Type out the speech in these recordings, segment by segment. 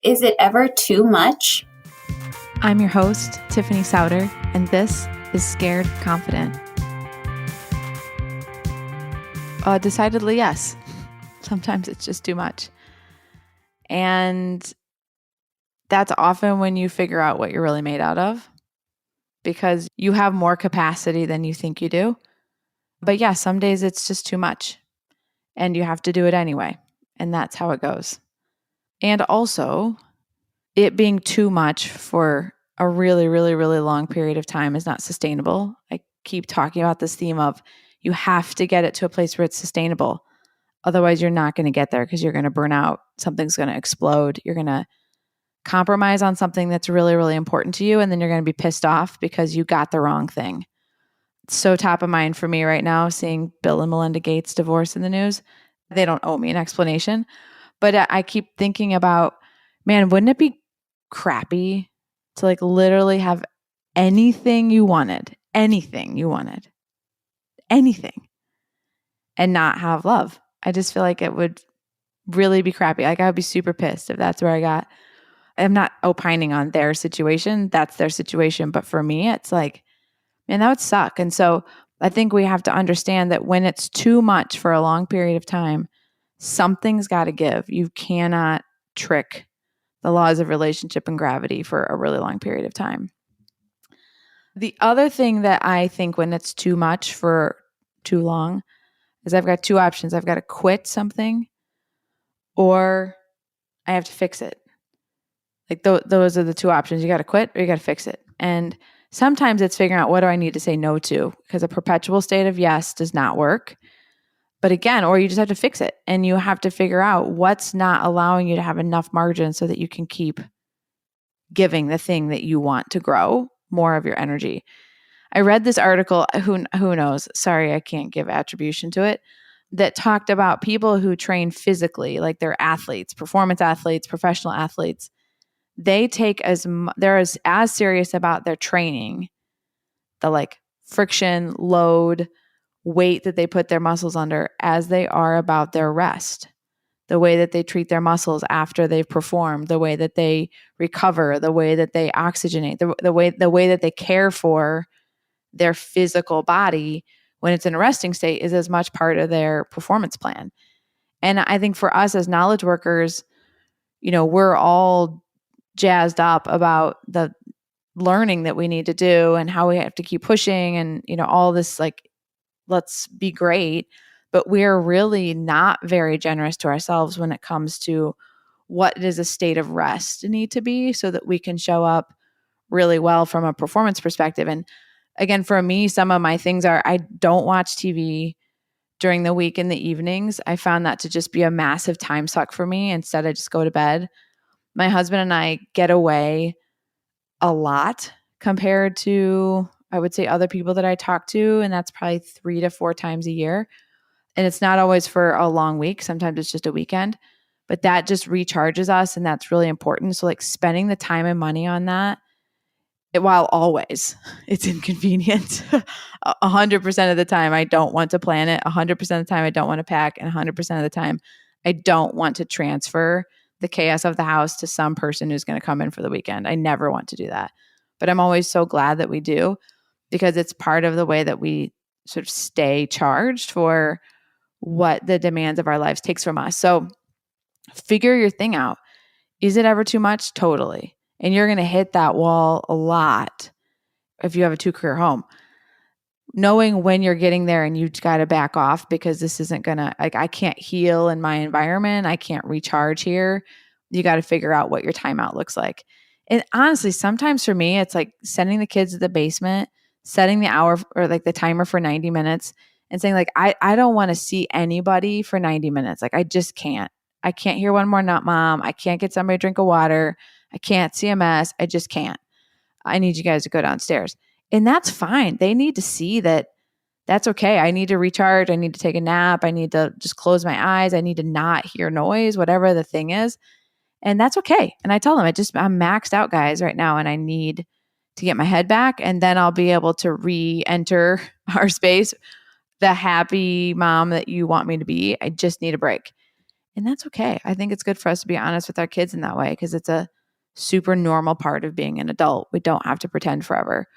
Is it ever too much? I'm your host, Tiffany Souter, and this is Scared Confident. Decidedly, yes. Sometimes it's just too much. And that's often when you figure out what you're really made out of, because you have more capacity than you think you do. But yeah, some days it's just too much and you have to do it anyway. And that's how it goes. And also, it being too much for a really, really, really long period of time is not sustainable. I keep talking about this theme of you have to get it to a place where it's sustainable. Otherwise, you're not going to get there because you're going to burn out. Something's going to explode. You're going to compromise on something that's really, really important to you. And then you're going to be pissed off because you got the wrong thing. It's so top of mind for me right now, seeing Bill and Melinda Gates divorce in the news. They don't owe me an explanation. But I keep thinking about, man, wouldn't it be crappy to like literally have anything you wanted, and not have love? I just feel like it would really be crappy. Like I would be super pissed if that's where I got. I'm not opining on their situation. That's their situation. But for me, it's like, man, that would suck. And so I think we have to understand that when it's too much for a long period of time, something's got to give. You cannot trick the laws of relationship and gravity for a really long period of time. The other thing that I think when it's too much for too long is I've got two options. I've got to quit something or I have to fix it. Like those are the two options. You got to quit or you got to fix it. And sometimes it's figuring out what do I need to say no to, because a perpetual state of yes does not work. But again, or you just have to fix it and you have to figure out what's not allowing you to have enough margin so that you can keep giving the thing that you want to grow more of your energy. I read this article, who knows? Sorry, I can't give attribution to it, that talked about people who train physically, like they're athletes, performance athletes, professional athletes. They take they're as serious about their training, the like friction, load, weight that they put their muscles under, as they are about their rest, the way that they treat their muscles after they've performed, the way that they recover, the way that they oxygenate, the way that they care for their physical body when it's in a resting state is as much part of their performance plan. And I think for us as knowledge workers, we're all jazzed up about the learning that we need to do and how we have to keep pushing and, all this, like, let's be great. But we're really not very generous to ourselves when it comes to what does a state of rest need to be so that we can show up really well from a performance perspective. And again, for me, some of my things are I don't watch TV during the week in the evenings. I found that to just be a massive time suck for me. Instead, I just go to bed. My husband and I get away a lot compared to, I would say, other people that I talk to, and that's probably 3 to 4 times a year. And it's not always for a long week. Sometimes it's just a weekend, but that just recharges us, and that's really important. So like spending the time and money on that, while always it's inconvenient, 100% of the time I don't want to plan it, 100% of the time I don't want to pack, and 100% of the time I don't want to transfer the chaos of the house to some person who's going to come in for the weekend. I never want to do that. But I'm always so glad that we do, because it's part of the way that we sort of stay charged for what the demands of our lives takes from us. So figure your thing out. Is it ever too much? Totally. And you're going to hit that wall a lot if you have a 2-career home. Knowing when you're getting there and you've got to back off because this isn't going to, like, I can't heal in my environment. I can't recharge here. You got to figure out what your timeout looks like. And honestly, sometimes for me, it's like sending the kids to the basement, setting the hour or like the timer for 90 minutes and saying like, I don't want to see anybody for 90 minutes. Like I just can't. I can't hear one more nut, mom. I can't get somebody a drink of water. I can't see a mess. I just can't. I need you guys to go downstairs. And that's fine. They need to see that that's okay. I need to recharge. I need to take a nap. I need to just close my eyes. I need to not hear noise, whatever the thing is. And that's okay. And I tell them, I'm maxed out, guys, right now. And I need to get my head back. And then I'll be able to re-enter our space, the happy mom that you want me to be. I just need a break. And that's okay. I think it's good for us to be honest with our kids in that way because it's a super normal part of being an adult. We don't have to pretend forever.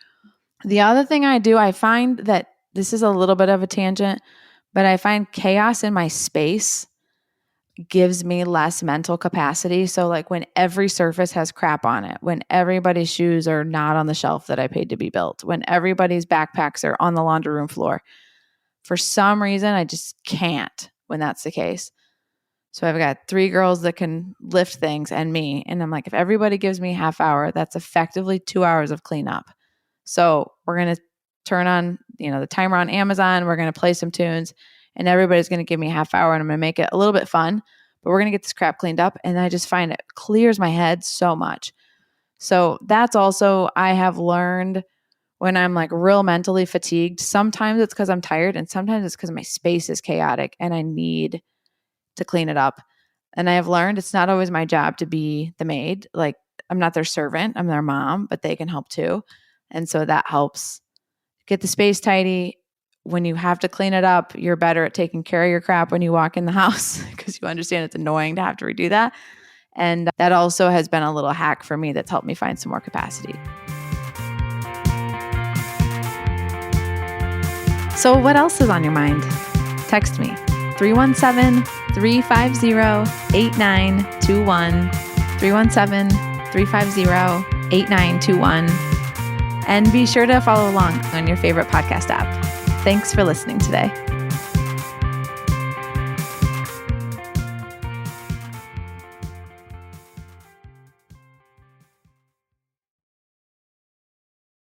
The other thing I do, I find that this is a little bit of a tangent, but I find chaos in my space gives me less mental capacity. So like when every surface has crap on it, when everybody's shoes are not on the shelf that I paid to be built, when everybody's backpacks are on the laundry room floor, for some reason, I just can't when that's the case. So I've got 3 girls that can lift things and me. And I'm like, if everybody gives me a half hour, that's effectively 2 hours of cleanup. So we're going to turn on, the timer on Amazon. We're going to play some tunes and everybody's going to give me a half hour and I'm going to make it a little bit fun, but we're going to get this crap cleaned up. And I just find it clears my head so much. So that's also, I have learned when I'm like real mentally fatigued, sometimes it's because I'm tired and sometimes it's because my space is chaotic and I need to clean it up. And I have learned it's not always my job to be the maid. Like I'm not their servant, I'm their mom, but they can help too. And so that helps get the space tidy. When you have to clean it up, you're better at taking care of your crap when you walk in the house because you understand it's annoying to have to redo that. And that also has been a little hack for me that's helped me find some more capacity. So what else is on your mind? Text me, 317-350-8921, 317-350-8921. And be sure to follow along on your favorite podcast app. Thanks for listening today.